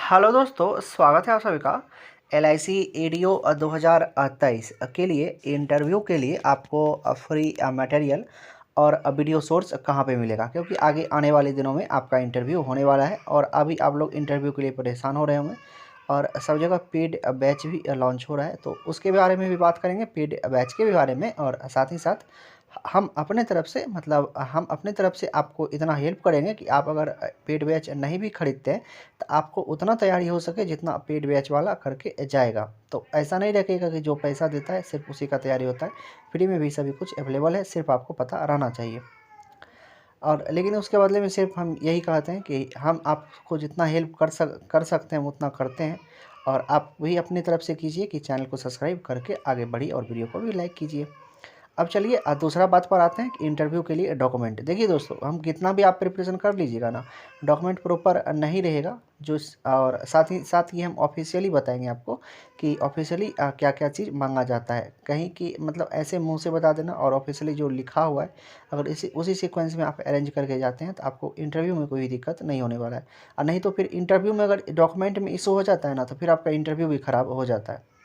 Hello दोस्तों, स्वागत है आप सभी का LIC एडीओ 2023 के लिए इंटरव्यू के लिए आपको फ्री मटेरियल और वीडियो सोर्स कहाँ पे मिलेगा, क्योंकि आगे आने वाले दिनों में आपका इंटरव्यू होने वाला है और अभी आप लोग इंटरव्यू के लिए परेशान हो रहे होंगे और सब जगह पेड बैच भी लॉन्च हो रहा है। तो उसके बारे में भी बात करेंगे, पेड बैच के भी बारे में, और साथ ही साथ हम अपने तरफ से आपको इतना हेल्प करेंगे कि आप अगर पेड बैच नहीं भी खरीदते हैं तो आपको उतना तैयारी हो सके जितना पेड बैच वाला करके जाएगा। तो ऐसा नहीं रखेगा कि जो पैसा देता है सिर्फ उसी का तैयारी होता है। फ्री में भी सभी कुछ अवेलेबल है, सिर्फ आपको पता रहना चाहिए। और लेकिन उसके बदले में सिर्फ हम यही कहते हैं कि हम आपको जितना हेल्प कर सकते हैं उतना करते हैं। और आप भी अपनी तरफ से कीजिए कि चैनल को सब्सक्राइब करके आगे बढ़िए और वीडियो को भी लाइक कीजिए। अब चलिए दूसरा बात पर आते हैं कि इंटरव्यू के लिए डॉक्यूमेंट। देखिए दोस्तों, हम कितना भी आप प्रिपरेशन कर लीजिएगा ना, डॉक्यूमेंट प्रॉपर नहीं रहेगा। और साथ ही हम ऑफिशियली बताएंगे आपको कि ऑफिशियली क्या क्या चीज़ मांगा जाता है। कहीं कि मतलब ऐसे मुंह से बता देना और ऑफिशियली जो लिखा हुआ है अगर इसी उसी सीक्वेंस में आप अरेंज करके जाते हैं तो आपको इंटरव्यू में कोई दिक्कत नहीं होने वाला है। और नहीं तो फिर इंटरव्यू में अगर डॉक्यूमेंट में इशू हो जाता है ना, तो फिर आपका इंटरव्यू भी ख़राब हो जाता है।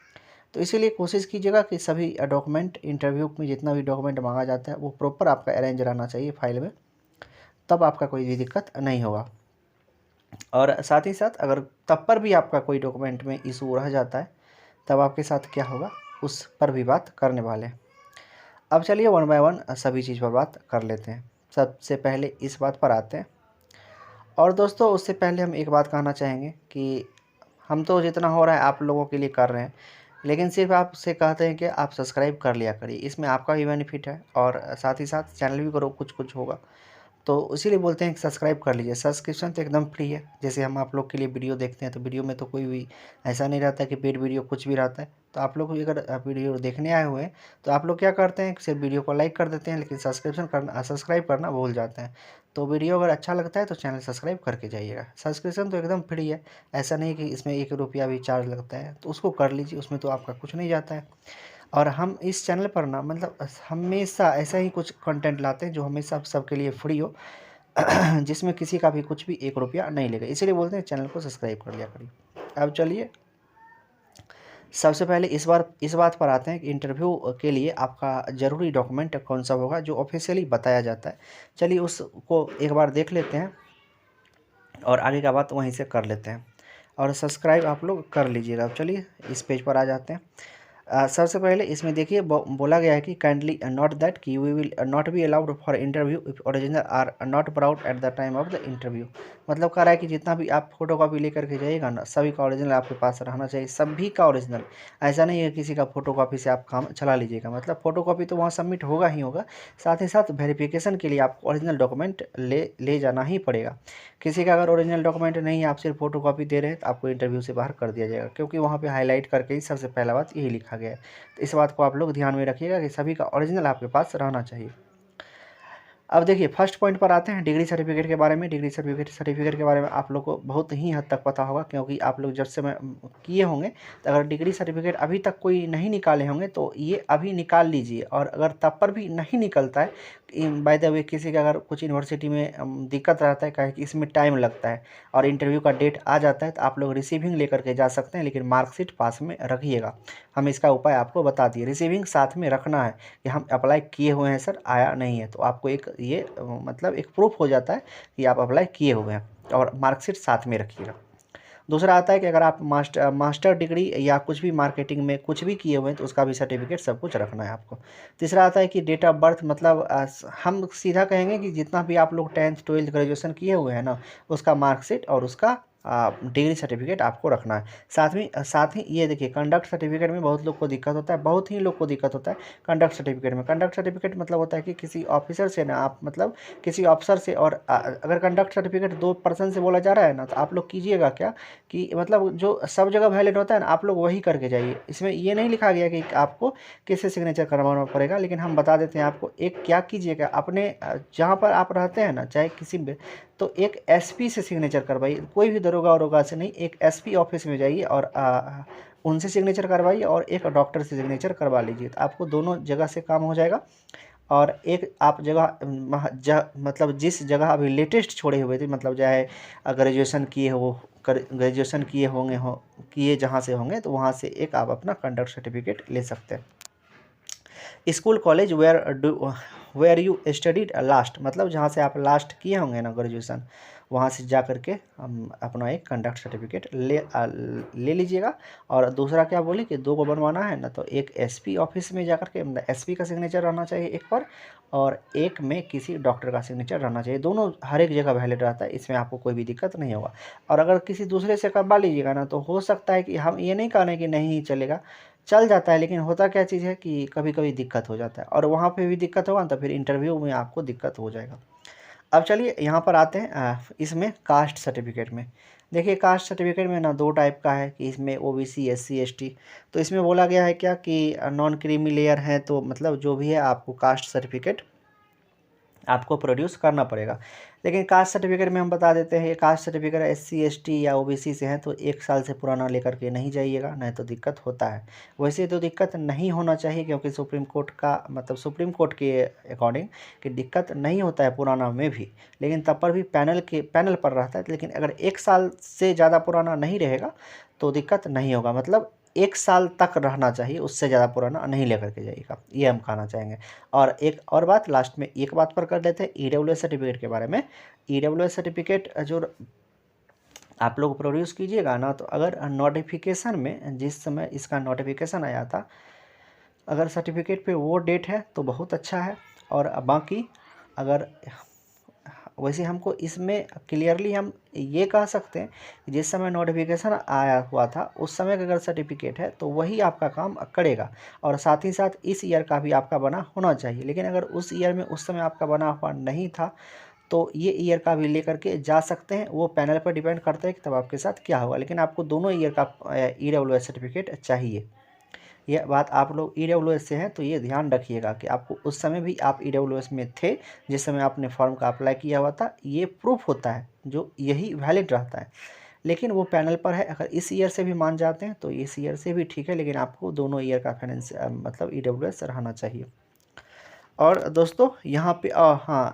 तो इसीलिए कोशिश कीजिएगा कि सभी डॉक्यूमेंट, इंटरव्यू में जितना भी डॉक्यूमेंट मांगा जाता है वो प्रॉपर आपका अरेंज रहना चाहिए फाइल में, तब आपका कोई भी दिक्कत नहीं होगा। और साथ ही साथ अगर तब पर भी आपका कोई डॉक्यूमेंट में इशू रह जाता है तब आपके साथ क्या होगा उस पर भी बात करने वाले हैं। अब चलिए वन बाय वन सभी चीज़ पर बात कर लेते हैं। सबसे पहले इस बात पर आते हैं। और दोस्तों, उससे पहले हम एक बात कहना चाहेंगे कि हम तो जितना हो रहा है आप लोगों के लिए कर रहे हैं, लेकिन सिर्फ आपसे कहते हैं कि आप सब्सक्राइब कर लिया करिए, इसमें आपका भी बेनिफिट है और साथ ही साथ चैनल भी करो कुछ कुछ होगा। तो इसीलिए बोलते हैं कि सब्सक्राइब कर लीजिए। सब्सक्रिप्शन तो एकदम फ्री है। जैसे हम आप लोग के लिए वीडियो देखते हैं तो वीडियो में तो कोई भी ऐसा नहीं रहता कि पेड वीडियो कुछ भी रहता है। तो आप लोग अगर वीडियो देखने आए हुए हैं तो आप लोग क्या करते हैं, सिर्फ वीडियो को लाइक कर देते हैं, लेकिन सब्सक्राइब करना भूल जाते हैं। तो वीडियो अगर अच्छा लगता है तो चैनल सब्सक्राइब करके जाइएगा। सब्सक्रिप्शन तो एकदम फ्री है, ऐसा नहीं कि इसमें 1 रुपया भी चार्ज लगता है। तो उसको कर लीजिए, उसमें तो आपका कुछ नहीं जाता है। और हम इस चैनल पर ना मतलब हमेशा ऐसा ही कुछ कंटेंट लाते हैं जो हमेशा सबके लिए फ्री हो, जिसमें किसी का भी कुछ भी 1 रुपया नहीं लेगा। इसीलिए बोलते हैं चैनल को सब्सक्राइब कर लिया करिए। अब चलिए सबसे पहले इस बात पर आते हैं कि इंटरव्यू के लिए आपका ज़रूरी डॉक्यूमेंट कौन सा होगा जो ऑफिशियली बताया जाता है। चलिए उसको एक बार देख लेते हैं और आगे का बात वहीं से कर लेते हैं। और सब्सक्राइब आप लोग कर लीजिएगा। अब चलिए इस पेज पर आ जाते हैं। सबसे पहले इसमें देखिए बोला गया है कि काइंडली नोट दैट कि we will not be allowed for interview if original are not brought at the time of the interview. मतलब कह रहा है कि जितना भी आप फोटो कॉपी लेकर के जाइएगा ना, सभी का ओरिजिनल आपके पास रहना चाहिए, सभी का ओरिजिनल। ऐसा नहीं है किसी का फोटो कॉपी से आप काम चला लीजिएगा। मतलब फोटो कॉपी तो वहाँ सबमिट होगा ही होगा, साथ ही साथ वेरिफिकेशन के लिए आपको ओरिजिनल डॉक्यूमेंट ले जाना ही पड़ेगा। किसी का अगर ओरिजिनल डॉक्यूमेंट नहीं है, आप सिर्फ फोटो कॉपी दे रहे हैं, तो आपको इंटरव्यू से बाहर कर दिया जाएगा, क्योंकि वहाँ पे हाईलाइट करके ही सबसे पहला बात यही लिखा गया है। तो इस बात को आप लोग ध्यान में रखिएगा कि सभी का ओरिजिनल आपके पास रहना चाहिए। अब देखिए फर्स्ट पॉइंट पर आते हैं डिग्री सर्टिफिकेट के बारे में। डिग्री सर्टिफिकेट के बारे में आप लोग को बहुत ही हद तक पता होगा, क्योंकि आप लोग जब से किए होंगे। तो अगर डिग्री सर्टिफिकेट अभी तक कोई नहीं निकाले होंगे तो ये अभी निकाल लीजिए। और अगर तब पर भी नहीं निकलता है, बाय द वे किसी का अगर कुछ यूनिवर्सिटी में दिक्कत रहता है, कहे कि इसमें टाइम लगता है और इंटरव्यू का डेट आ जाता है, तो आप लोग रिसीविंग लेकर के जा सकते हैं, लेकिन मार्कशीट पास में रखिएगा। हम इसका उपाय आपको बता दिए, रिसीविंग साथ में रखना है कि हम अप्लाई किए हुए हैं सर, आया नहीं है। तो आपको एक ये मतलब एक प्रूफ हो जाता है कि आप अप्लाई किए हुए हैं, और मार्कशीट साथ में रखिएगा। दूसरा आता है कि अगर आप मास्टर डिग्री या कुछ भी मार्केटिंग में कुछ भी किए हुए हैं तो उसका भी सर्टिफिकेट सब कुछ रखना है आपको। तीसरा आता है कि डेट ऑफ बर्थ, मतलब हम सीधा कहेंगे कि जितना भी आप लोग 10th 12th ग्रेजुएशन किए हुए हैं ना, उसका मार्कशीट और उसका डिग्री सर्टिफिकेट आपको रखना है। साथ ही ये देखिए कंडक्ट सर्टिफिकेट में बहुत लोग को दिक्कत होता है, बहुत ही लोग को दिक्कत होता है कंडक्ट सर्टिफिकेट में। कंडक्ट सर्टिफिकेट मतलब होता है कि किसी ऑफिसर से ना आप मतलब किसी अफसर से, और अगर कंडक्ट सर्टिफिकेट 2 पर्सन से बोला जा रहा है ना, तो आप लोग कीजिएगा क्या कि मतलब जो सब जगह वैलिड होता है ना, आप लोग वही करके जाइए। इसमें ये नहीं लिखा गया कि आपको किससे सिग्नेचर करवाना पड़ेगा, लेकिन हम बता देते हैं आपको। एक क्या कीजिएगा, अपने जहाँ पर आप रहते हैं ना, चाहे किसी भी, तो एक एसपी से सिग्नेचर करवाइए। कोई भी दरोगा वरोगा से नहीं, एक एसपी ऑफिस में जाइए और उनसे सिग्नेचर करवाइए, और एक डॉक्टर से सिग्नेचर करवा लीजिए। तो आपको दोनों जगह से काम हो जाएगा। और एक आप मतलब जिस जगह अभी लेटेस्ट छोड़े हुए थे, मतलब चाहे ग्रेजुएशन किए हो ग्रेजुएशन किए जहाँ से होंगे तो वहाँ से एक आप अपना कंडक्ट सर्टिफिकेट ले सकते हैं। School college where you studied last, मतलब जहाँ से आप लास्ट किए होंगे ना ग्रेजुएशन, वहाँ से जा कर के हम अपना एक कंडक्ट सर्टिफिकेट ले लीजिएगा। और दूसरा क्या बोले कि 2 को बनवाना है ना, तो एक एसपी ऑफिस में जा कर के एसपी का सिग्नेचर रहना चाहिए एक पर, और एक में किसी डॉक्टर का सिग्नेचर रहना चाहिए। दोनों हर एक जगह वैलिड रहता है, इसमें आपको कोई भी दिक्कत नहीं होगा। और अगर किसी दूसरे से करवा लीजिएगा ना, तो हो सकता है कि हम ये नहीं कह रहे कि नहीं चलेगा, चल जाता है, लेकिन होता क्या चीज़ है कि कभी कभी दिक्कत हो जाता है, और वहाँ पे भी दिक्कत होगा तो फिर इंटरव्यू में आपको दिक्कत हो जाएगा। अब चलिए यहाँ पर आते हैं इसमें कास्ट सर्टिफिकेट में। देखिए कास्ट सर्टिफिकेट में ना 2 टाइप का है कि इसमें ओबीसी एससी एसटी। तो इसमें बोला गया है क्या कि नॉन क्रीमी लेयर है, तो मतलब जो भी है आपको कास्ट सर्टिफिकेट आपको प्रोड्यूस करना पड़ेगा। लेकिन कास्ट सर्टिफिकेट में हम बता देते हैं, कास्ट सर्टिफिकेट एससी एसटी या ओबीसी से हैं तो 1 साल से पुराना लेकर के नहीं जाइएगा, नहीं तो दिक्कत होता है। वैसे तो दिक्कत नहीं होना चाहिए, क्योंकि सुप्रीम कोर्ट का मतलब सुप्रीम कोर्ट के अकॉर्डिंग कि दिक्कत नहीं होता है पुराना में भी, लेकिन तब पर भी पैनल पर रहता है। लेकिन अगर 1 साल से ज़्यादा पुराना नहीं रहेगा तो दिक्कत नहीं होगा, मतलब 1 साल तक रहना चाहिए, उससे ज़्यादा पुराना नहीं लेकर के जाइएगा, ये हम कहना चाहेंगे। और एक और बात लास्ट में एक बात पर कर लेते हैं ईडब्ल्यूएस सर्टिफिकेट के बारे में। ईडब्ल्यूएस सर्टिफिकेट जो आप लोग प्रोड्यूस कीजिएगा ना, तो अगर नोटिफिकेशन में जिस समय इसका नोटिफिकेशन आया था, अगर सर्टिफिकेट पे वो डेट है तो बहुत अच्छा है। और बाकी अगर वैसे हमको इसमें क्लियरली हम ये कह सकते हैं कि जिस समय नोटिफिकेशन आया हुआ था उस समय का अगर सर्टिफिकेट है तो वही आपका काम करेगा, और साथ ही साथ इस ईयर का भी आपका बना होना चाहिए। लेकिन अगर उस ईयर में उस समय आपका बना हुआ नहीं था तो ये ईयर का भी लेकर के जा सकते हैं, वो पैनल पर डिपेंड करता है कि तब आपके साथ क्या होगा। लेकिन आपको दोनों ईयर का ईडब्ल्यूएस सर्टिफिकेट चाहिए। यह बात आप लोग ईडब्ल्यूएस से हैं तो ये ध्यान रखिएगा कि आपको उस समय भी आप ईडब्ल्यूएस में थे जिस समय आपने फॉर्म का अप्लाई किया हुआ था, ये प्रूफ होता है, जो यही वैलिड रहता है। लेकिन वो पैनल पर है, अगर इस ईयर से भी मान जाते हैं तो इस ईयर से भी ठीक है, लेकिन आपको दोनों ईयर का फाइनेंस मतलब ईडब्ल्यूएस रहना चाहिए। और दोस्तों यहाँ पे हाँ,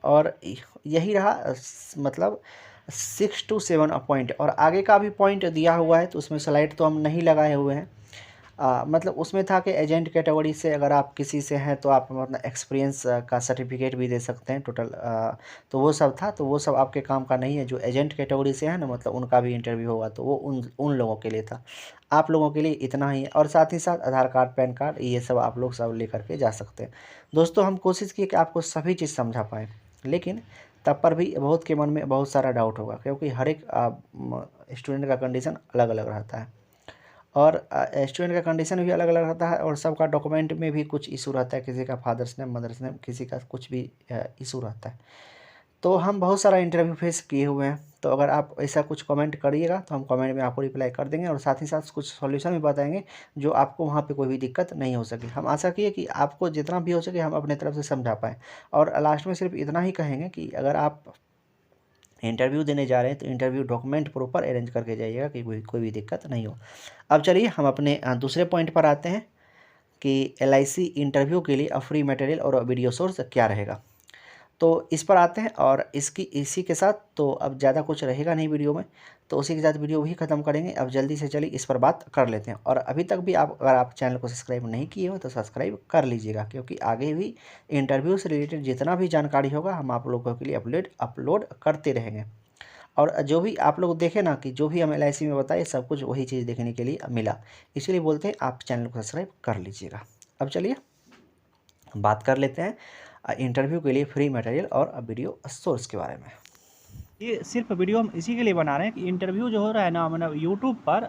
और यही रहा मतलब 6 to 7 पॉइंट, और आगे का भी पॉइंट दिया हुआ है, तो उसमें स्लाइड तो हम नहीं लगाए हुए हैं। मतलब उसमें था कि एजेंट कैटेगरी से अगर आप किसी से हैं तो आप अपना एक्सपीरियंस का सर्टिफिकेट भी दे सकते हैं टोटल, तो वो सब था, तो वो सब आपके काम का नहीं है। जो एजेंट कैटेगरी से है ना, मतलब उनका भी इंटरव्यू होगा, तो वो उन लोगों के लिए था। आप लोगों के लिए इतना ही है, और साथ ही साथ आधार कार्ड पैन कार्ड ये सब आप लोग सब ले करके जा सकते हैं। दोस्तों हम कोशिश की कि आपको सभी चीज़ समझा पाएँ, लेकिन तब पर भी बहुत के मन में बहुत सारा डाउट होगा, क्योंकि हर एक स्टूडेंट का कंडीशन अलग अलग रहता है, और स्टूडेंट का कंडीशन भी अलग अलग रहता है, और सबका डॉक्यूमेंट में भी कुछ इशू रहता है, किसी का फादर्स नेम मदर्स नेम, किसी का कुछ भी इशू रहता है। तो हम बहुत सारा इंटरव्यू फेस किए हुए हैं, तो अगर आप ऐसा कुछ कमेंट करिएगा तो हम कमेंट में आपको रिप्लाई कर देंगे, और साथ ही साथ कुछ सॉल्यूशन भी बताएंगे जो आपको वहाँ पे कोई भी दिक्कत नहीं हो सके। हम आशा किए कि आपको जितना भी हो सके हम अपने तरफ से समझा पाएँ। और लास्ट में सिर्फ इतना ही कहेंगे कि अगर आप इंटरव्यू देने जा रहे हैं तो इंटरव्यू डॉक्यूमेंट प्रॉपर अरेंज करके जाइएगा कि कोई भी दिक्कत नहीं हो। अब चलिए हम अपने दूसरे पॉइंट पर आते हैं कि एलआईसी इंटरव्यू के लिए फ्री मटेरियल और वीडियो सोर्स क्या रहेगा। तो इस पर आते हैं, और इसी के साथ तो अब ज़्यादा कुछ रहेगा नहीं वीडियो में, तो उसी के साथ वीडियो भी ख़त्म करेंगे। अब जल्दी से चलिए इस पर बात कर लेते हैं। और अभी तक भी अगर आप चैनल को सब्सक्राइब नहीं किए हो तो सब्सक्राइब कर लीजिएगा, क्योंकि आगे भी इंटरव्यू से रिलेटेड जितना भी जानकारी होगा हम आप लोगों के लिए अपलोड करते रहेंगे। और जो भी आप लोग देखें ना कि जो भी हम एलआईसी में बताए सब कुछ वही चीज़ देखने के लिए मिला, इसीलिए बोलते हैं आप चैनल को सब्सक्राइब कर लीजिएगा। अब चलिए बात कर लेते हैं इंटरव्यू के लिए फ्री मटेरियल और वीडियो सोर्स के बारे में। ये सिर्फ वीडियो हम इसी के लिए बना रहे हैं कि इंटरव्यू जो हो रहा है ना, मतलब यूट्यूब पर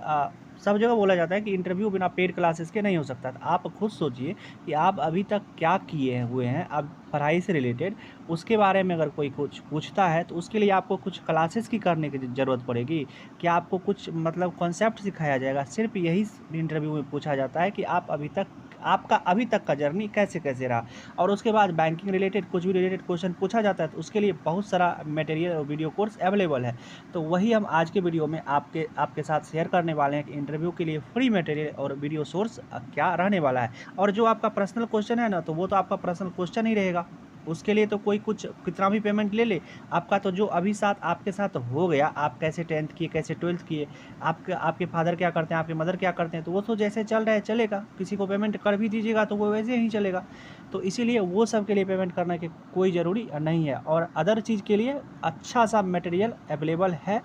सब जगह बोला जाता है कि इंटरव्यू बिना पेड क्लासेस के नहीं हो सकता। तो आप खुद सोचिए कि आप अभी तक क्या किए हुए हैं अब पढ़ाई से रिलेटेड, उसके बारे में अगर कोई कुछ पूछता है तो उसके लिए आपको कुछ क्लासेस की करने की ज़रूरत पड़ेगी, कि आपको कुछ मतलब कॉन्सेप्ट सिखाया जाएगा। सिर्फ यही इंटरव्यू में पूछा जाता है कि आप आपका अभी तक का जर्नी कैसे कैसे रहा, और उसके बाद बैंकिंग रिलेटेड कुछ भी रिलेटेड क्वेश्चन पूछा जाता है, तो उसके लिए बहुत सारा मटेरियल और वीडियो कोर्स अवेलेबल है। तो वही हम आज के वीडियो में आपके साथ शेयर करने वाले हैं कि इंटरव्यू के लिए फ्री मटेरियल और वीडियो सोर्स क्या रहने वाला है। और जो आपका पर्सनल क्वेश्चन है ना, तो वो तो आपका पर्सनल क्वेश्चन ही रहेगा। उसके लिए तो कोई कुछ कितना भी पेमेंट ले ले, आपका तो जो अभी साथ आपके साथ हो गया, आप कैसे 10th किए, कैसे 12th किए, आपके फादर क्या करते हैं, आपके मदर क्या करते हैं, तो वो तो जैसे चल रहा है चलेगा, किसी को पेमेंट कर भी दीजिएगा तो वो वैसे ही चलेगा। तो इसीलिए वो सब के लिए पेमेंट करने की कोई ज़रूरी नहीं है। और अदर चीज़ के लिए अच्छा सा मटेरियल अवेलेबल है,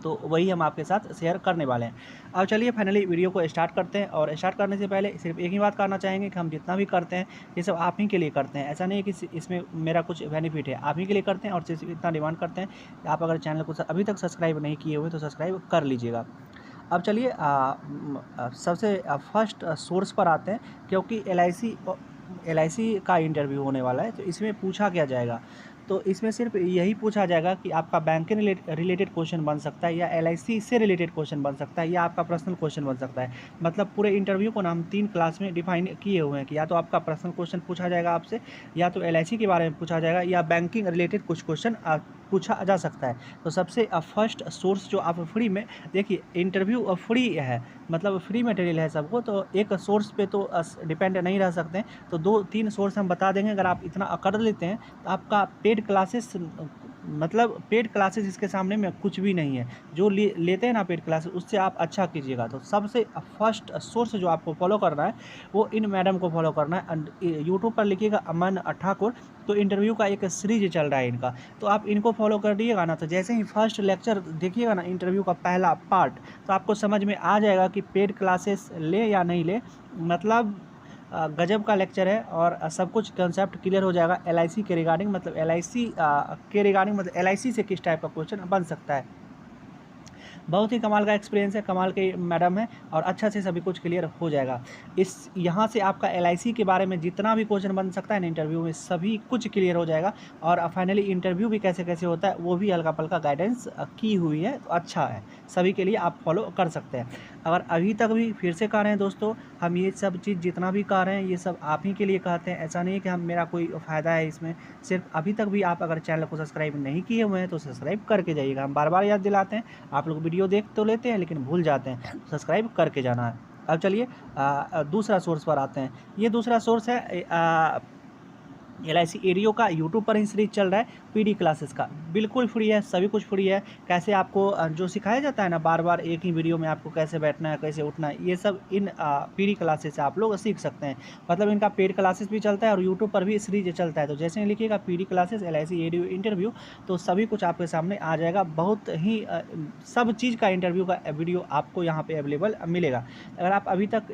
तो वही हम आपके साथ शेयर करने वाले हैं। अब चलिए फाइनली वीडियो को स्टार्ट करते हैं। और स्टार्ट करने से पहले सिर्फ एक ही बात कहना चाहेंगे कि हम जितना भी करते हैं ये सब आप ही के लिए करते हैं। ऐसा नहीं है कि इसमें मेरा कुछ बेनिफिट है, आप ही के लिए करते हैं। और सिर्फ इतना डिमांड करते हैं कि आप अगर चैनल को अभी तक सब्सक्राइब नहीं किए हुए तो सब्सक्राइब कर लीजिएगा। अब चलिए सबसे फर्स्ट सोर्स पर आते हैं, क्योंकि एल आई सी का इंटरव्यू होने वाला है। तो इसमें पूछा क्या जाएगा, तो इसमें सिर्फ यही पूछा जाएगा कि आपका बैंक के रिलेटेड क्वेश्चन बन सकता है, या एलआईसी से रिलेटेड क्वेश्चन बन सकता है, या आपका पर्सनल क्वेश्चन बन सकता है। मतलब पूरे इंटरव्यू को ना हम 3 क्लास में डिफाइन किए हुए हैं कि या तो आपका पर्सनल क्वेश्चन पूछा जाएगा आपसे, या तो एलआईसी के बारे में पूछा जाएगा, या बैंकिंग रिलेटेड कुछ क्वेश्चन पूछा जा सकता है। तो सबसे फर्स्ट सोर्स जो आप फ्री में देखिए, इंटरव्यू फ्री है, मतलब फ्री मटेरियल है सबको, तो एक सोर्स पे तो डिपेंड नहीं रह सकते हैं। तो 2-3 सोर्स हम बता देंगे। अगर आप इतना कर लेते हैं तो आपका पेड क्लासेस, मतलब पेड क्लासेस इसके सामने में कुछ भी नहीं है। जो लेते हैं ना पेड क्लासेस, उससे आप अच्छा कीजिएगा। तो सबसे फर्स्ट सोर्स जो आपको फॉलो करना है वो इन मैडम को फॉलो करना है। यूट्यूब पर लिखिएगा अमन ठाकुर, तो इंटरव्यू का एक सीरीज चल रहा है इनका, तो आप इनको फॉलो कर दिएगा ना। तो जैसे ही फर्स्ट लेक्चर देखिएगा ना, इंटरव्यू का पहला पार्ट, तो आपको समझ में आ जाएगा कि पेड क्लासेस ले या नहीं ले। मतलब गजब का लेक्चर है, और सब कुछ कंसेप्ट क्लियर हो जाएगा एलआईसी के रिगार्डिंग। मतलब एलआईसी के रिगार्डिंग, मतलब एलआईसी से किस टाइप का क्वेश्चन बन सकता है। बहुत ही कमाल का एक्सपीरियंस है, कमाल के मैडम है, और अच्छा से सभी कुछ क्लियर हो जाएगा। यहाँ से आपका एलआईसी के बारे में जितना भी क्वेश्चन बन सकता है ना इंटरव्यू में, सभी कुछ क्लियर हो जाएगा। और फाइनली इंटरव्यू भी कैसे कैसे होता है वो भी हल्का पल्का गाइडेंस की हुई है, तो अच्छा है, सभी के लिए आप फॉलो कर सकते हैं। अगर अभी तक भी फिर से कह रहे हैं दोस्तों, हम ये सब चीज़ जितना भी कह रहे हैं ये सब आप ही के लिए कहते हैं। ऐसा नहीं है कि हम मेरा कोई फ़ायदा है इसमें। सिर्फ अभी तक भी आप अगर चैनल को सब्सक्राइब नहीं किए हुए हैं तो सब्सक्राइब करके जाइएगा। हम बार बार याद दिलाते हैं, आप लोग वीडियो देख तो लेते हैं लेकिन भूल जाते हैं, सब्सक्राइब करके जाना है। अब चलिए दूसरा सोर्स पर आते हैं। ये दूसरा सोर्स है एलआईसी एडियो का, यूट्यूब पर ही सीरीज चल रहा है पीडी क्लासेस का। बिल्कुल फ्री है, सभी कुछ फ्री है। कैसे आपको जो सिखाया जाता है ना बार बार एक ही वीडियो में, आपको कैसे बैठना है, कैसे उठना है, ये सब इन पीडी क्लासेस से आप लोग सीख सकते हैं। मतलब इनका पेड क्लासेस भी चलता है और यूट्यूब पर भी सीरीज चलता है। तो जैसे ही लिखिएगा PD classes LIC audio interview, तो सभी कुछ आपके सामने आ जाएगा। बहुत ही सब चीज़ का इंटरव्यू का वीडियो आपको यहाँ पर अवेलेबल मिलेगा। अगर आप अभी तक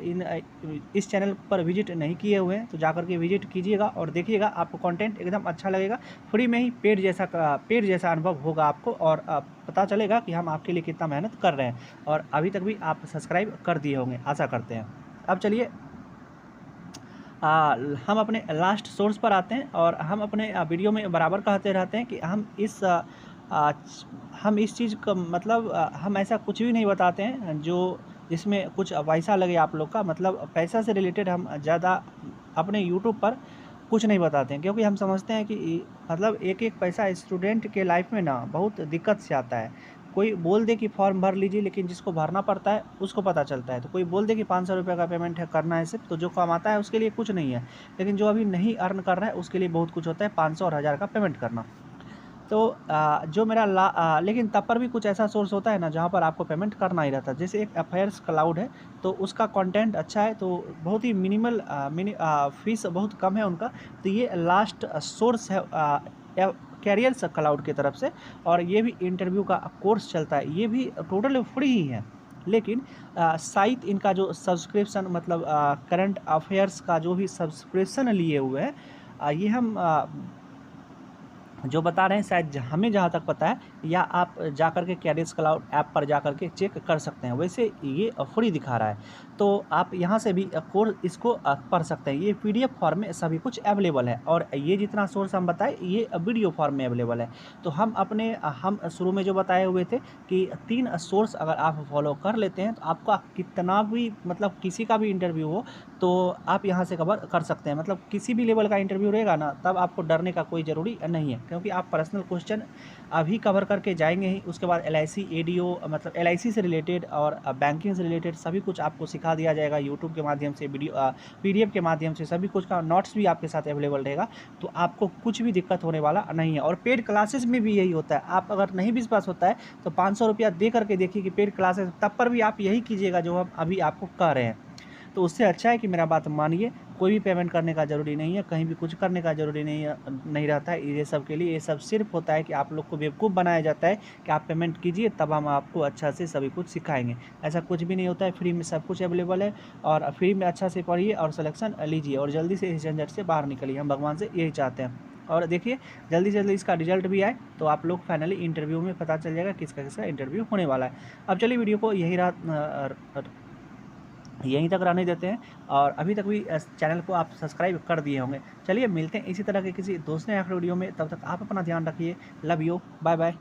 इस चैनल पर विजिट नहीं किए हुए हैं तो जाकर के विजिट कीजिएगा और देखिएगा, आपको कंटेंट एकदम अच्छा लगेगा। फ्री में ही पेड जैसा अनुभव होगा आपको, और पता चलेगा कि हम आपके लिए कितना मेहनत कर रहे हैं। और अभी तक भी आप सब्सक्राइब कर दिए होंगे, आशा करते हैं। अब चलिए हम अपने लास्ट सोर्स पर आते हैं। और हम अपने वीडियो में बराबर कहते रहते हैं कि हम इस चीज़ का मतलब हम ऐसा कुछ भी नहीं बताते हैं जो जिसमें कुछ पैसा लगे आप लोग का। मतलब पैसा से रिलेटेड हम ज़्यादा अपने यूट्यूब पर कुछ नहीं बताते हैं, क्योंकि हम समझते हैं कि मतलब एक एक पैसा स्टूडेंट के लाइफ में ना बहुत दिक्कत से आता है। कोई बोल दे कि फॉर्म भर लीजिए, लेकिन जिसको भरना पड़ता है उसको पता चलता है। तो कोई बोल दे कि 500 रुपये का पेमेंट है, करना है सिर्फ, तो जो कमाता है उसके लिए कुछ नहीं है। लेकिन जो अभी नहीं अर्न कर रहा है उसके लिए बहुत कुछ होता है, 500 और 1000 का पेमेंट करना। तो जो मेरा लेकिन तब पर भी कुछ ऐसा सोर्स होता है ना जहाँ पर आपको पेमेंट करना ही रहता है। जैसे एक अफेयर्स क्लाउड है, तो उसका कंटेंट अच्छा है, तो बहुत ही मिनिमल फीस बहुत कम है उनका। तो ये लास्ट सोर्स है कैरियर्स क्लाउड की तरफ से। और ये भी इंटरव्यू का कोर्स चलता है, ये भी टोटल फ्री ही है। लेकिन साइट इनका जो सब्सक्रिप्शन, मतलब करंट अफेयर्स का जो भी सब्सक्रिप्शन लिए हुए हैं, ये हम जो बता रहे हैं शायद हमें जहाँ तक पता है, या आप जाकर के कैरियर्स क्लाउड ऐप पर जाकर के चेक कर सकते हैं। वैसे ये फ्री दिखा रहा है, तो आप यहाँ से भी कोर्स इसको पढ़ सकते हैं। ये पीडीएफ फॉर्म में सभी कुछ अवेलेबल है, और ये जितना सोर्स हम बताए ये वीडियो फॉर्म में अवेलेबल है। तो हम शुरू में जो बताए हुए थे कि 3 सोर्स अगर आप फॉलो कर लेते हैं तो आपका कितना भी, मतलब किसी का भी इंटरव्यू हो तो आप यहाँ से कवर कर सकते हैं। मतलब किसी भी लेवल का इंटरव्यू रहेगा ना, तब आपको डरने का कोई ज़रूरी नहीं है। क्योंकि आप पर्सनल क्वेश्चन अभी कवर करके जाएंगे ही, उसके बाद LIC ADO मतलब LIC से रिलेटेड और बैंकिंग से रिलेटेड सभी कुछ आपको सिखा दिया जाएगा यूट्यूब के माध्यम से, वीडियो PDF के माध्यम से, सभी कुछ का नोट्स भी आपके साथ अवेलेबल रहेगा। तो आपको कुछ भी दिक्कत होने वाला नहीं है। और पेड क्लासेस में भी यही होता है, आप अगर नहीं विश्वास होता है तो 500 रुपया दे करके देखिए कि पेड क्लासेस, तब पर भी आप यही कीजिएगा जो हम अभी आपको कह रहे हैं। तो उससे अच्छा है कि मेरा बात मानिए, कोई भी पेमेंट करने का ज़रूरी नहीं है, कहीं भी कुछ करने का ज़रूरी नहीं रहता है ये सब के लिए। ये सब सिर्फ होता है कि आप लोग को बेवकूफ़ बनाया जाता है कि आप पेमेंट कीजिए तब हम आपको अच्छा से सभी कुछ सिखाएंगे। ऐसा कुछ भी नहीं होता है, फ्री में सब कुछ अवेलेबल है। और फ्री में अच्छा से पढ़िए और सिलेक्शन लीजिए और जल्दी से इस झंझट से बाहर निकलिए। हम भगवान से यही चाहते हैं। और देखिए जल्दी से जल्दी इसका रिजल्ट भी आए तो आप लोग फाइनली इंटरव्यू में पता चल जाएगा किसका किसका इंटरव्यू होने वाला है। अब चलिए वीडियो को यहीं तक रहने देते हैं। और अभी तक भी चैनल को आप सब्सक्राइब कर दिए होंगे। चलिए मिलते हैं इसी तरह के किसी दूसरे वीडियो में, तब तक आप अपना ध्यान रखिए। Love you, bye bye.